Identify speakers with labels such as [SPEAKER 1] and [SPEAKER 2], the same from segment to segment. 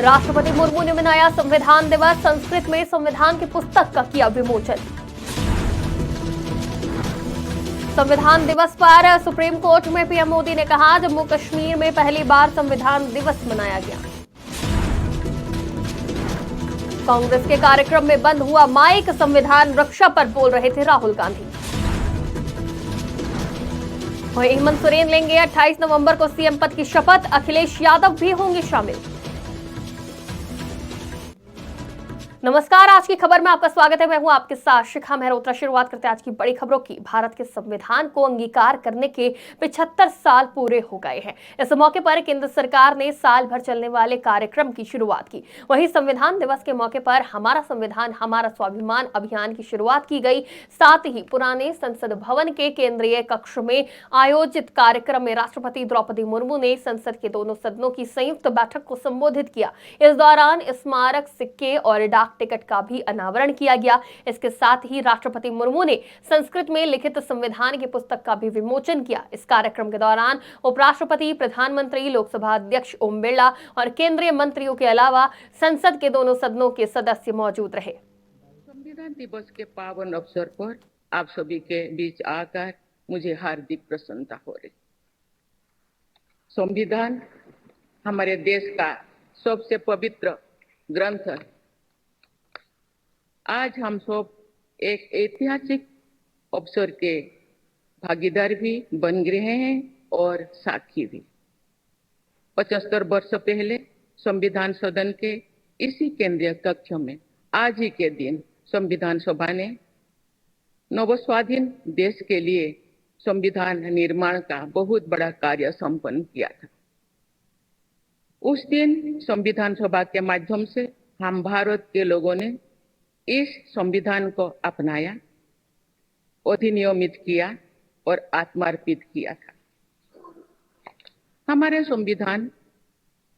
[SPEAKER 1] राष्ट्रपति मुर्मू ने मनाया संविधान दिवस। संस्कृत में संविधान की पुस्तक का किया विमोचन। संविधान दिवस पर सुप्रीम कोर्ट में पीएम मोदी ने कहा, जम्मू कश्मीर में पहली बार संविधान दिवस मनाया गया। कांग्रेस के कार्यक्रम में बंद हुआ माइक। संविधान रक्षा पर बोल रहे थे राहुल गांधी। वहीं हेमंत सोरेन लेंगे 28 नवंबर को सीएम पद की शपथ। अखिलेश यादव भी होंगे शामिल। नमस्कार, आज की खबर में आपका स्वागत है। मैं हूं आपके साथ शिखा मेहरोत्रा। शुरुआत करते हैं आज की बड़ी खबरों की। भारत के संविधान को अंगीकार करने के 75 साल पूरे हो गए हैं। इस मौके पर केंद्र सरकार ने साल भर चलने वाले कार्यक्रम की शुरुआत की। वहीं संविधान दिवस के मौके पर हमारा संविधान हमारा स्वाभिमान अभियान की शुरुआत की गई। साथ ही पुराने संसद भवन के केंद्रीय कक्ष में आयोजित कार्यक्रम में राष्ट्रपति द्रौपदी मुर्मू ने संसद के दोनों सदनों की संयुक्त बैठक को संबोधित किया। इस दौरान स्मारक सिक्के और डाक टिकट का भी अनावरण किया गया। इसके साथ ही राष्ट्रपति मुर्मू ने संस्कृत में लिखित संविधान की पुस्तक का भी विमोचन किया। इस कार्यक्रम के दौरान उपराष्ट्रपति, प्रधानमंत्री, लोकसभा अध्यक्ष ओम बिरला और केंद्रीय मंत्रियों के अलावा संसद के दोनों सदनों के सदस्य मौजूद रहे।
[SPEAKER 2] संविधान दिवस के पावन अवसर पर आप सभी के बीच आकर मुझे हार्दिक प्रसन्नता हो रही। संविधान हमारे देश का सबसे पवित्र ग्रंथ है। आज हम सब एक ऐतिहासिक अवसर के भागीदार भी बन रहे हैं और साक्षी भी। 75 वर्ष पहले संविधान सदन के इसी केंद्रीय कक्ष में आज ही के दिन संविधान सभा ने नवस्वाधीन देश के लिए संविधान निर्माण का बहुत बड़ा कार्य संपन्न किया था। उस दिन संविधान सभा के माध्यम से हम भारत के लोगों ने इस संविधान को अपनाया, अधिनियमित किया और आत्मार्पित किया था। हमारे संविधान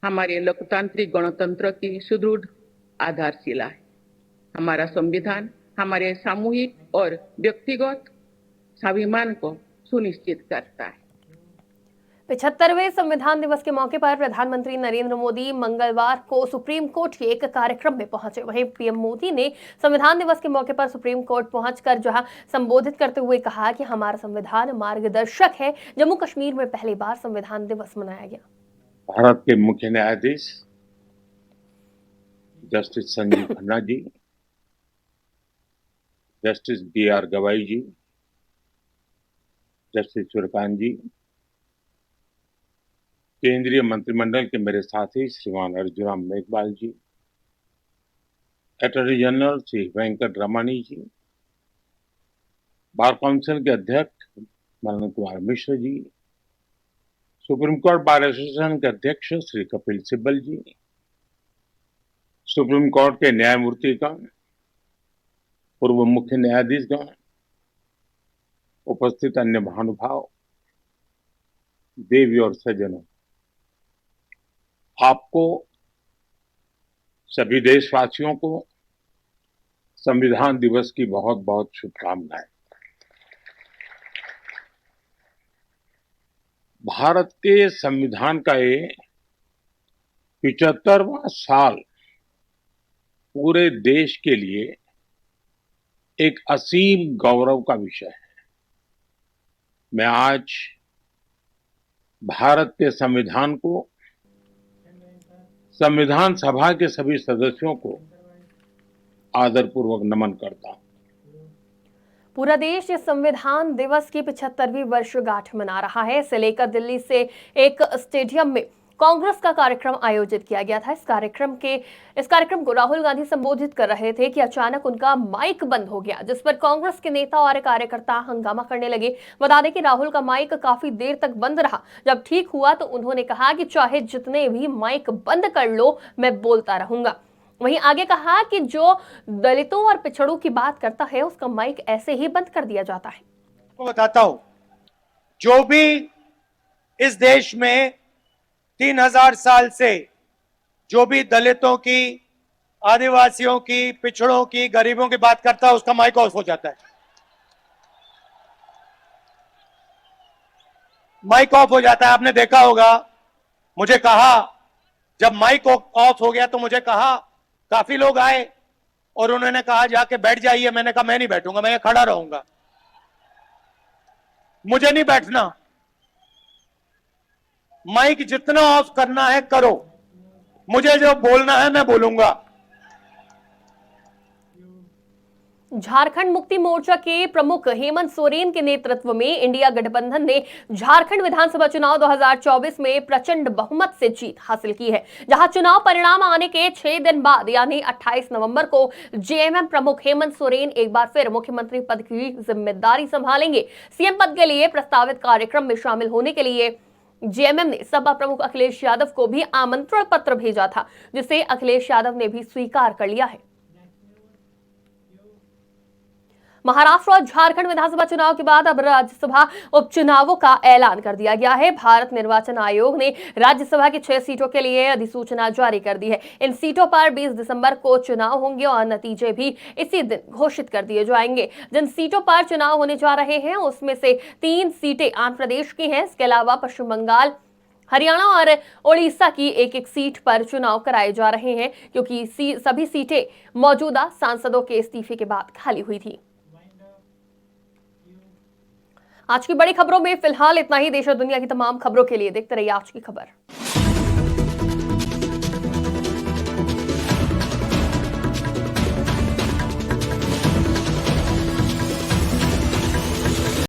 [SPEAKER 2] हमारे लोकतांत्रिक गणतंत्र की सुदृढ़ आधारशिला है। हमारा संविधान हमारे सामूहिक और व्यक्तिगत स्वाभिमान को सुनिश्चित करता है।
[SPEAKER 1] 75वें संविधान दिवस के मौके पर प्रधानमंत्री नरेंद्र मोदी मंगलवार को सुप्रीम कोर्ट के एक कार्यक्रम में पहुंचे। वहीं पीएम मोदी ने संविधान दिवस के मौके पर सुप्रीम कोर्ट पहुंचकर जहां संबोधित करते हुए कहा कि हमारा संविधान मार्गदर्शक है। जम्मू कश्मीर में पहली बार संविधान दिवस मनाया गया।
[SPEAKER 3] भारत के मुख्य न्यायाधीश justice Sanjeev Khanna ji, justice B R. गवाई जी, जस्टिस सूर्यकांत जी, केंद्रीय मंत्रिमंडल के मेरे साथी श्रीमान अर्जुन राम मेघवाल जी, अटॉर्नी जनरल श्री वेंकट रमणी जी, बार काउंसिल के अध्यक्ष Madan Kumar Mishra ji, supreme court bar association के अध्यक्ष श्री कपिल सिब्बल जी, सुप्रीम कोर्ट के न्यायमूर्तिगण, पूर्व मुख्य न्यायाधीशगण, उपस्थित अन्य महानुभाव, देवी और सज्जनों, आपको सभी देशवासियों को संविधान दिवस की बहुत बहुत शुभकामनाएं। भारत के संविधान का ये 75वां साल पूरे देश के लिए एक असीम गौरव का विषय है। मैं आज भारत के संविधान को, संविधान सभा के सभी सदस्यों को आदरपूर्वक नमन करता हूं।
[SPEAKER 1] पूरा देश इस संविधान दिवस की 75वीं वर्षगांठ मना रहा है। इसे लेकर दिल्ली से एक स्टेडियम में कांग्रेस का कार्यक्रम आयोजित किया गया था। इस कार्यक्रम को राहुल गांधी संबोधित कर रहे थे कि अचानक उनका माइक बंद हो गया, जिस पर कांग्रेस के नेता और कार्यकर्ता हंगामा करने लगे। बता दें कि राहुल का माइक काफी देर तक बंद रहा। जब ठीक हुआ तो उन्होंने कहा कि चाहे जितने भी माइक बंद कर लो, मैं बोलता रहूंगा। वहीं आगे कहा कि जो दलितों और पिछड़ों की बात करता है, उसका माइक ऐसे ही बंद कर दिया जाता है।
[SPEAKER 4] बताता हूं, जो भी इस देश में 3000 साल से जो भी दलितों की, आदिवासियों की, पिछड़ों की, गरीबों की बात करता है, उसका माइक ऑफ हो जाता है। माइक ऑफ हो जाता है। आपने देखा होगा, मुझे कहा जब माइक ऑफ हो गया तो मुझे कहा, काफी लोग आए और उन्होंने कहा जाके बैठ जाइए। मैंने कहा मैं नहीं बैठूंगा, मैं खड़ा रहूंगा, मुझे नहीं बैठना। माइक जितना ऑफ करना है करो, मुझे जो बोलना है मैं बोलूंगा।
[SPEAKER 1] झारखंड मुक्ति मोर्चा के प्रमुख हेमंत सोरेन के नेतृत्व में इंडिया गठबंधन ने झारखंड विधानसभा चुनाव 2024 में प्रचंड बहुमत से जीत हासिल की है, जहां चुनाव परिणाम आने के 6 दिन बाद यानी 28 नवंबर को जेएमएम प्रमुख हेमंत सोरेन एक बार फिर मुख्यमंत्री पद की जिम्मेदारी संभालेंगे। सीएम पद के लिए प्रस्तावित कार्यक्रम में शामिल होने के लिए जेएमएम ने सपा प्रमुख अखिलेश यादव को भी आमंत्रण पत्र भेजा था, जिसे अखिलेश यादव ने भी स्वीकार कर लिया है। महाराष्ट्र और झारखंड विधानसभा चुनाव के बाद अब राज्यसभा उपचुनावों का ऐलान कर दिया गया है। भारत निर्वाचन आयोग ने राज्यसभा की 6 सीटों के लिए अधिसूचना जारी कर दी है। इन सीटों पर 20 दिसंबर को चुनाव होंगे और नतीजे भी इसी दिन घोषित कर दिए जाएंगे। जिन सीटों पर चुनाव होने जा रहे हैं उसमें से 3 सीटें आंध्र प्रदेश की हैं। इसके अलावा पश्चिम बंगाल, हरियाणा और ओडिशा की एक सीट पर चुनाव कराए जा रहे हैं, क्योंकि सभी सीटें मौजूदा सांसदों के इस्तीफे के बाद खाली हुई थी। आज की बड़ी खबरों में फिलहाल इतना ही। देश और दुनिया की तमाम खबरों के लिए देखते रहिए आज की खबर।